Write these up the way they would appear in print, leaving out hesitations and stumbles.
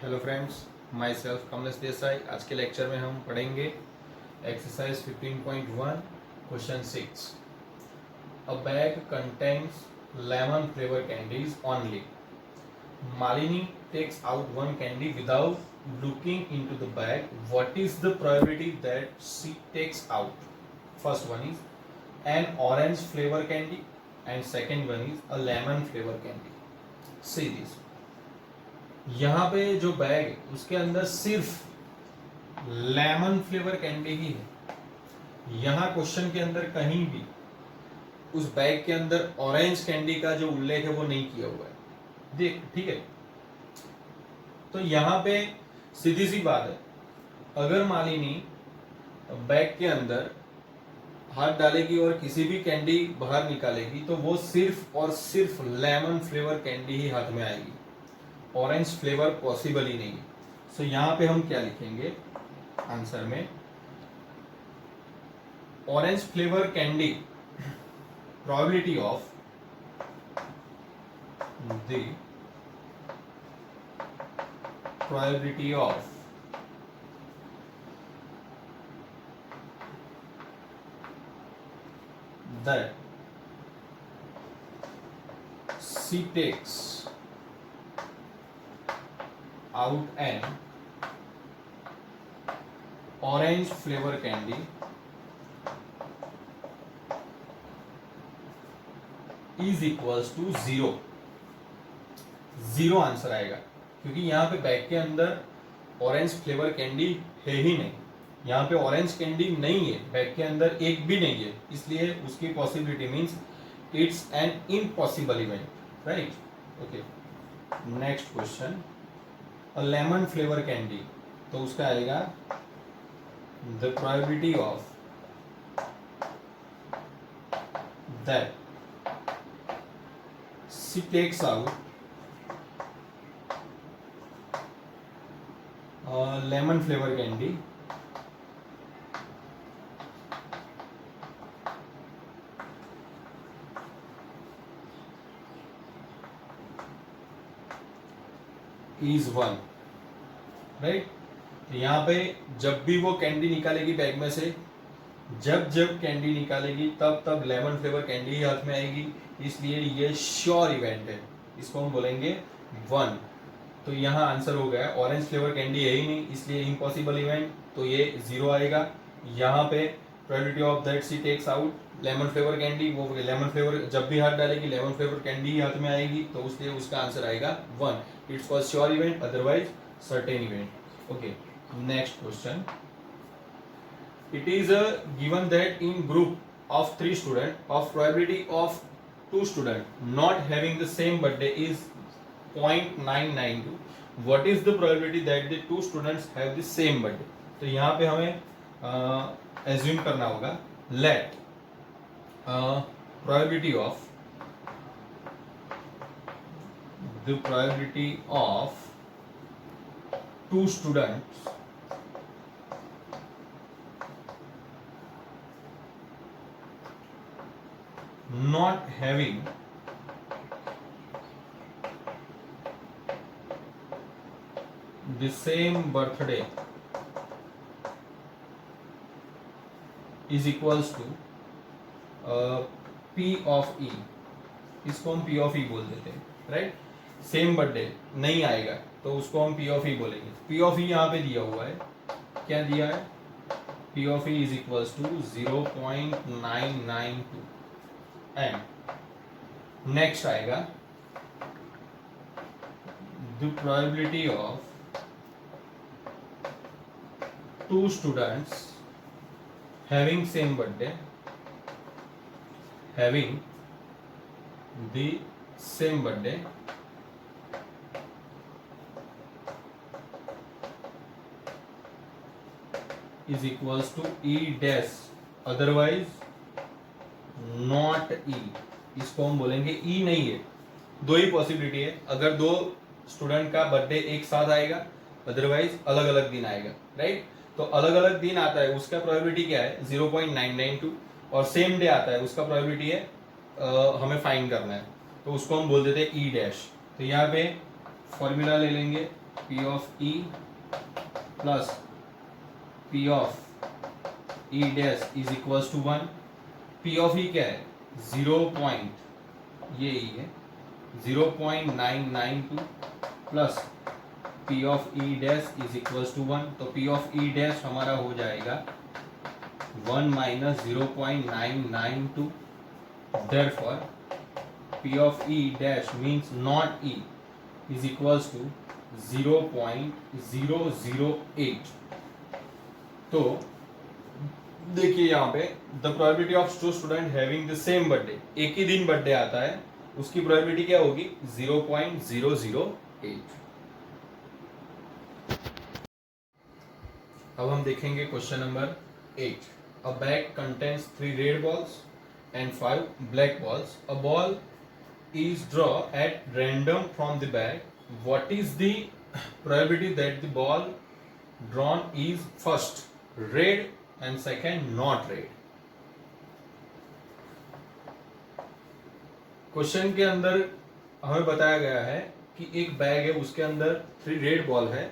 Hello friends, my self Kamlesh Desai. आज के lecture में हम पढ़ेंगे exercise 15.1 question 6। A bag contains lemon flavour candies only. Malini takes out one candy without looking into the bag. What is the probability that she takes out? First one is an orange flavour candy and second one is a lemon flavour candy. See this. यहाँ पे जो bag है उसके अंदर सिर्फ lemon flavour candy ही है। यहाँ question के अंदर कहीं भी उस बैग के अंदर ऑरेंज कैंडी का जो उल्लेख है वो नहीं किया हुआ है। देख, ठीक है। तो यहाँ पे सीधी सी बात है, अगर मालिनी बैग के अंदर हाथ डालेगी और किसी भी कैंडी बाहर निकालेगी तो वो सिर्फ और सिर्फ लेमन फ्लेवर कैंडी ही हाथ में आएगी। ऑरेंज फ्लेवर पॉसिबल ही नहीं है। सो यहां पे हम क्या लिखेंगे आंसर में? Orange flavour candy probability of the probability of that she takes out an orange flavor candy is equals to 0. 0 answer आएगा, क्योंकि यहाँ पे बैग के अंदर ऑरेंज फ्लेवर कैंडी है ही नहीं। यहाँ पे ऑरेंज कैंडी नहीं है, बैग के अंदर एक भी नहीं है, इसलिए उसकी possibility means it's an impossible event, right? Okay, next question. Lemon flavour candy, तो उसका आएगा the probability of that she takes out lemon flavour candy is 1, right? तो यहाँ पे जब भी वो कैंडी निकालेगी बैग में से, जब कैंडी निकालेगी तब लेमन फ्लेवर कैंडी ही हाथ में आएगी, इसलिए ये श्योर इवेंट है। इसको हम बोलेंगे 1। तो यहाँ आंसर हो गया, ऑरेंज फ्लेवर कैंडी है ही नहीं, इसलिए इम्पॉसिबल इवेंट, तो ये 0 आएगा। यहाँ पे probability of that she takes out lemon flavour candy, वो लेमन फ्लेवर जब भी हाथ डालेगी लेमन फ्लेवर कैंडी ही हाथ में आएगी, तो उसलिए उसका आंसर आएगा 1। It's for sure event, otherwise certain event. Okay, next question. It is given that in group of 3 students, of probability of 2 students not having the same birthday is 0.992. What is the probability that the 2 students have the same birthday? तो यहाँ पे हमें assume करना होगा, let probability of the probability of 2 students not having the same birthday is equals to P of E. इसको हम P of E बोल देते हैं, राइट? सेम बर्थडे नहीं आएगा तो उसको हम P of E बोलेंगे। P of E यहाँ पे दिया हुआ है, क्या दिया है? P of E is equals to 0.992 and next आएगा the probability of 2 students having same birthday, having the same birthday is equals to E dash, otherwise not E. इसको हम बोलेंगे E नहीं है। 2 ही पॉसिबिलिटी है, अगर 2 स्टूडेंट का बर्थडे एक साथ आएगा, अदरवाइज अलग अलग दिन आएगा, राइट? तो अलग अलग दिन आता है उसका प्रोबेबिलिटी क्या है? 0.992, और सेम डे आता है उसका प्रोबेबिलिटी है हमें फाइंड करना है, तो उसको हम बोल देते हैं E डैश। तो यहाँ पे फॉर्मूला ले लेंगे P of E plus P of E dash is equals to 1. P of E क्या है? 0 पॉइंट, ये E है, 0.992 plus P of E dash is equals to 1. तो P of E डैश हमारा हो जाएगा 1 minus 0.992. Therefore, P of E dash means not E is equals to 0.008. तो देखिए यहाँ पे the probability of two student having the same birthday, एक ही दिन बर्थडे आता है, उसकी प्रोबेबिलिटी क्या होगी? 0.008. अब हम देखेंगे question number 8. A bag contains 3 red balls and 5 black balls. A ball is drawn at random from the bag. What is the probability that the ball drawn is first red and second not red? Question के अंदर हमें बताया गया है कि एक bag है, उसके अंदर 3 रेड बॉल है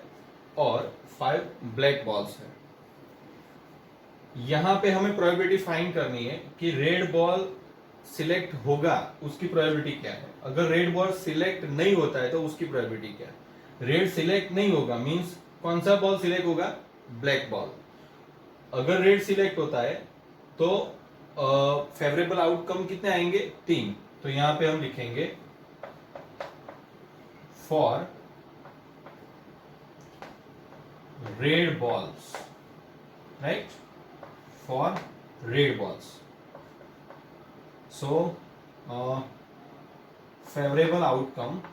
और 5 ब्लैक बॉल्स है. यहां पे हमें प्रोबेबिलिटी फाइंड करनी है कि रेड बॉल सिलेक्ट होगा, उसकी प्रोबेबिलिटी क्या है. अगर रेड बॉल सिलेक्ट नहीं होता है तो उसकी प्रोबेबिलिटी क्या है. रेड सिलेक्ट नहीं होगा मींस कौन सा बॉल सिलेक्ट होगा? Black ball. अगर रेड सिलेक्ट होता है तो फेवरेबल आउटकम कितने आएंगे? 3. तो यहां पे हम लिखेंगे for red balls, right, for red balls. So favorable outcome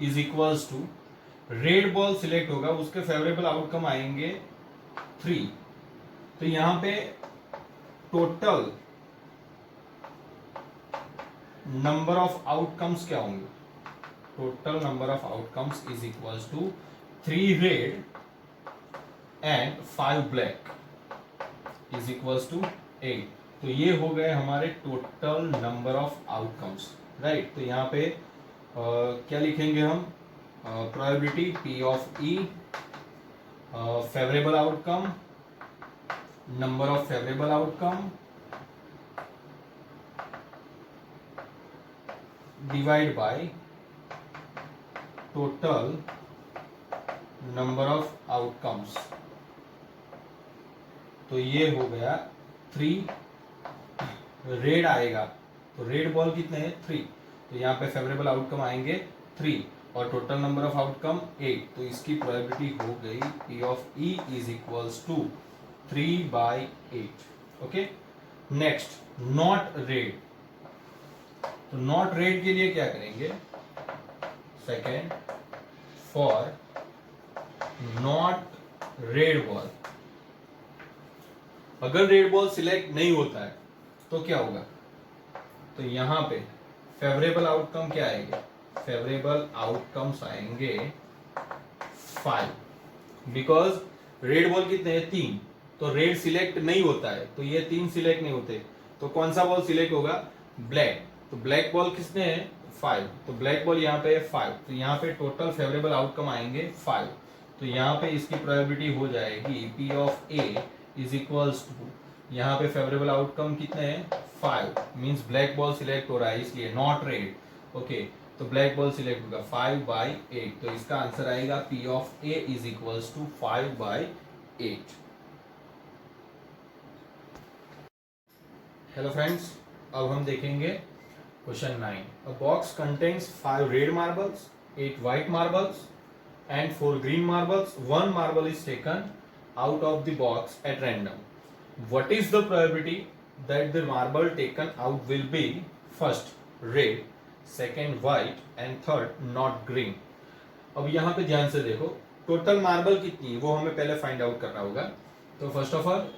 is equals to red ball select होगा, उसके फेवरेबल आउटकम आएंगे 3. तो यहां पे टोटल नंबर ऑफ आउटकम्स क्या होंगे? Total number of outcomes is equals to 3 red and 5 black is equals to 8. तो ये हो गए हमारे total number of outcomes, right. तो यहाँ पे क्या लिखेंगे हम? Probability P of E, favourable outcome, number of favourable outcome divide by total number of outcomes. तो ये हो गया 3 रेड आएगा, तो रेड बॉल कितने हैं? 3. तो यहाँ पे फेवरेबल आउटकम आएंगे 3 और टोटल नंबर ऑफ आउटकम 8. तो इसकी प्रोबेबिलिटी हो गई P of E is equals to 3/8. Okay. Next not red. तो नॉट रेड के लिए क्या करेंगे? Second for not red ball. अगर रेड बॉल सिलेक्ट नहीं होता है तो क्या होगा? तो यहां पे फेवरेबल आउटकम क्या आएंगे? फेवरेबल आउटकम्स आएंगे 5. बिकॉज रेड बॉल कितने हैं? 3. तो रेड सिलेक्ट नहीं होता है तो ये 3 सिलेक्ट नहीं होते, तो कौन सा बॉल सिलेक्ट होगा? ब्लैक. तो ब्लैक बॉल किसने हैं? 5. तो ब्लैक बॉल यहाँ पे 5. तो यहाँ पे टोटल फेवरेबल आउटकम आएंगे 5. तो यहाँ पे इसकी प्रोबेबिलिटी हो जाएगी P of A is equals to, यहाँ पे फेवरेबल आउटकम कितने हैं? 5. मींस ब्लैक बॉल सिलेक्ट हो रहा है इसलिए नॉट रेड. ओके. तो ब्लैक बॉल सिलेक्ट होगा 5/8. तो इसका आंसर आएगा P of A is equals to 5/8. Hello friends, अब हम देखेंगे question 9. A box contains 5 red marbles, 8 white marbles and 4 green marbles. 1 marble is taken out of the box at random. What is the probability that the marble taken out will be first red, second white and third not green? अब यहाँ पे ध्यान से देखो, total marble कितनी है वो हमें पहले फाइंड आउट करना होगा. तो first of all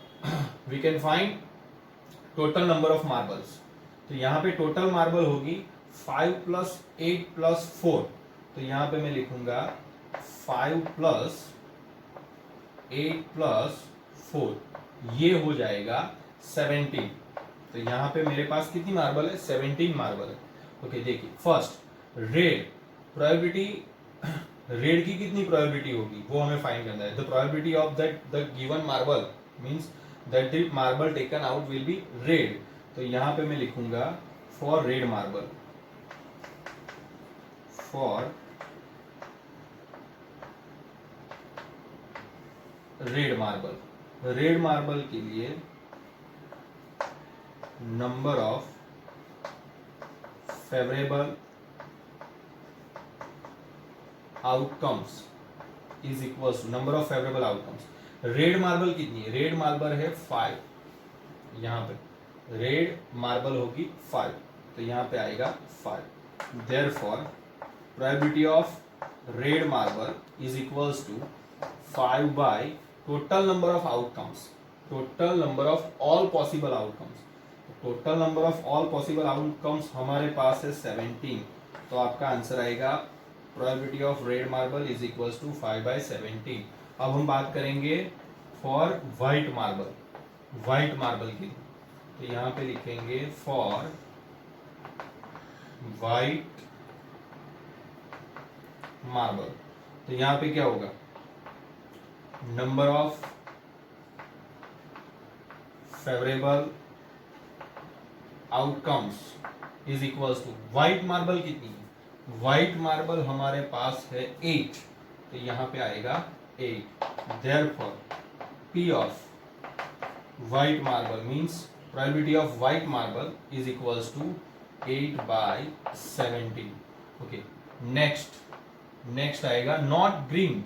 we can find total number of marbles. तो यहाँ पे टोटल मार्बल होगी 5 + 8 + 4. तो यहाँ पे मैं लिखूंगा 5 + 8 + 4, ये हो जाएगा 17. तो यहाँ पे मेरे पास कितनी मार्बल है? 17 मार्बल है. ओके. देखिए फर्स्ट रेड प्रोबेबिलिटी, रेड की कितनी प्रोबेबिलिटी होगी वो हमें फाइंड करना है. The probability of that the given marble means that the marble taken out will be red. तो यहाँ पे मैं लिखूंगा for red marble, for red marble. Red marble के लिए number of favourable outcomes is equal to number of favourable outcomes. Red marble कितनी है? Red marble है 5. यहाँ पे रेड मार्बल होगी 5, तो यहाँ पे आएगा 5. Therefore probability of red marble is equals to 5 by total number of outcomes, total number of all possible outcomes. Total number of all possible outcomes हमारे पास है 17, तो आपका आंसर आएगा probability of red marble is equals to 5 by 17. अब हम बात करेंगे for white marble, white marble की. तो यहाँ पे लिखेंगे फॉर व्हाइट मार्बल. तो यहाँ पे क्या होगा? Number of favourable outcomes is equals to white marble कितनी है? व्हाइट मार्बल हमारे पास है 8, तो यहां पे आएगा 8. Therefore P of white marble means probability of white marble is equals to 8 by 17. Okay, next आएगा नॉट ग्रीन.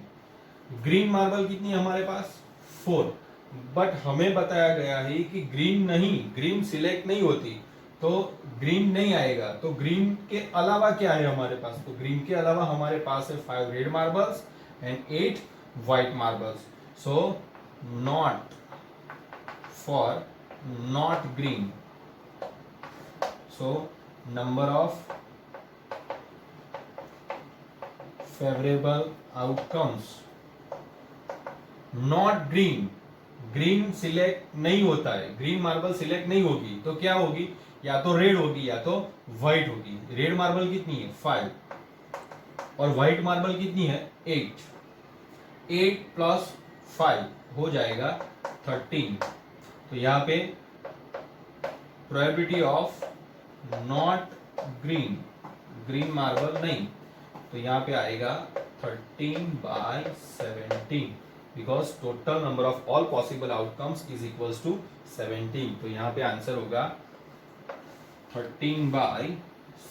ग्रीन मार्बल कितनी है हमारे पास? 4. बट हमें बताया गया है कि ग्रीन नहीं, ग्रीन सिलेक्ट नहीं होती, तो ग्रीन नहीं आएगा. तो ग्रीन के अलावा क्या है हमारे पास? तो ग्रीन के अलावा हमारे पास है 5 red marbles and 8 white marbles. So not for not green, so number of favourable outcomes not green, green select नहीं होता है, ग्रीन मार्बल सिलेक्ट नहीं होगी, तो क्या होगी? या तो रेड होगी या तो व्हाइट होगी. रेड मार्बल कितनी है? 5 और व्हाइट मार्बल कितनी है? 8. 8 प्लस 5 हो जाएगा 13. तो यहाँ पे probability of not green, green marble नहीं, तो यहाँ पे आएगा 13 by 17 because total number of all possible outcomes is equals to 17. तो यहाँ पे आंसर होगा 13 बाय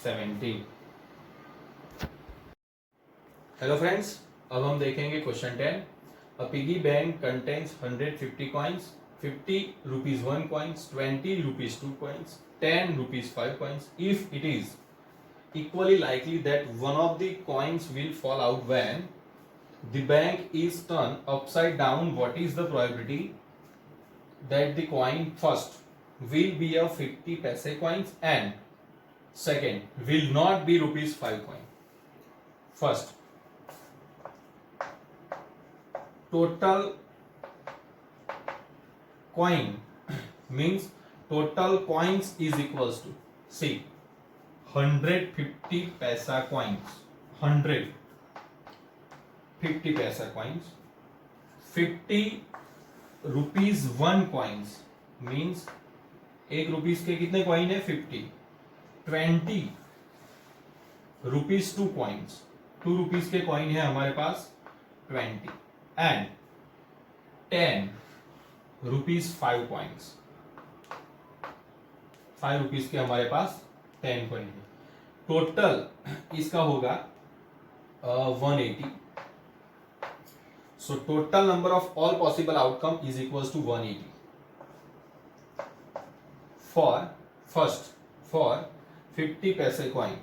17. हेलो फ्रेंड्स, अब हम देखेंगे question 10. A piggy bank contains 150 coins, 50 rupees 1 coins, 20 rupees 2 coins, 10 rupees 5 coins. If it is equally likely that one of the coins will fall out when the bank is turned upside down, what is the probability that the coin first will be a 50 paise coins and second will not be rupees 5 coin? First, total coin means total coins is equals to, see, 150 पैसा coins, 150 पैसा coins, 50 rupees 1 coins means 1 rupees के कितने coin है? 50. 20 rupees 2 coins, 2 rupees के coin है हमारे पास 20 and 10 rupees 5 coins, 5 rupees के हमारे पास 10 कॉइन है. टोटल इसका होगा 180. So total number of all possible outcome is equals to 180. For first, for 50 पैसे coin,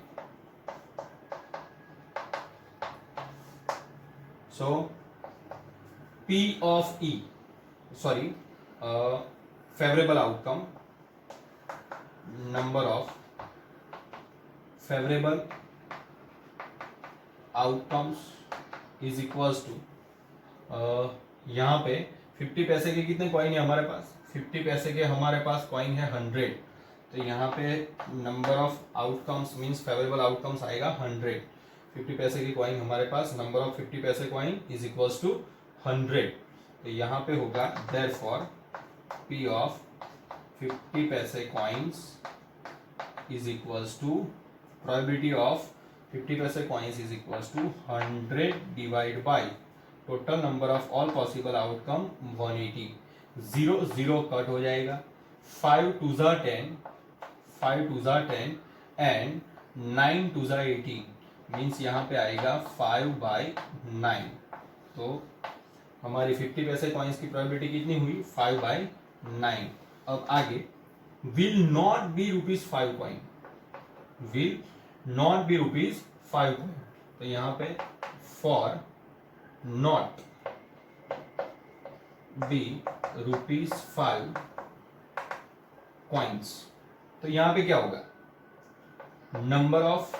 so P of E, sorry, favorable outcome, number of favorable outcomes is equals to, यहाँ पे 50 पैसे के कितने कॉइन है हमारे पास? 50 पैसे के हमारे पास कॉइन है 100, तो यहाँ पे number of outcomes means favourable outcomes आएगा 100। 50 पैसे की कॉइन हमारे पास, नंबर ऑफ 50 पैसे कॉइन इज इक्वल्स टू 100। तो यहाँ पे होगा देयरफॉर P ऑफ 50 पैसे coins is equals to probability of 50 पैसे coins is equals to 100 divide by total number of all possible outcome 180। 0 0 cut हो जाएगा, 5 2 ज़ा 10, 5 2 ज़ा 10 एंड 9 2 ज़ा 18 मीन्स यहाँ पे आएगा 5/9। तो हमारी 50 पैसे कॉइन्स की प्रोबेबिलिटी कितनी हुई? 5/9। अब आगे will not be ₹5 coin, will not be ₹5 coin. तो यहाँ पे फॉर नॉट बी ₹5 कॉइन्स, तो यहां पे क्या होगा? Number of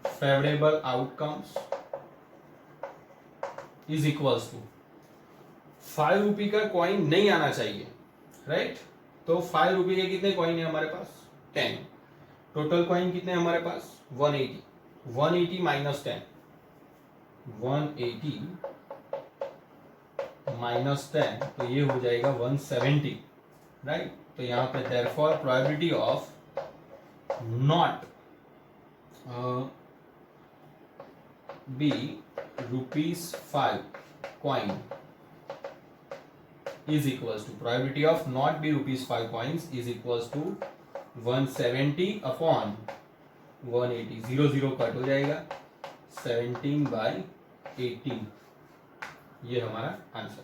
favourable outcomes is equals to ₹5 का कॉइन नहीं आना चाहिए, राइट? तो ₹5 के कितने कॉइन है हमारे पास? 10। टोटल कॉइन कितने हैं हमारे पास? 180। 180 माइनस 10, 180 माइनस 10, तो ये हो जाएगा 170, राइट? तो यहाँ पे therefore probability of not be ₹5 coin is equals to probability of not be ₹5 coins is equals to 170 upon 180। 0 0 cut हो जाएगा, 17/18। ये हमारा आंसर।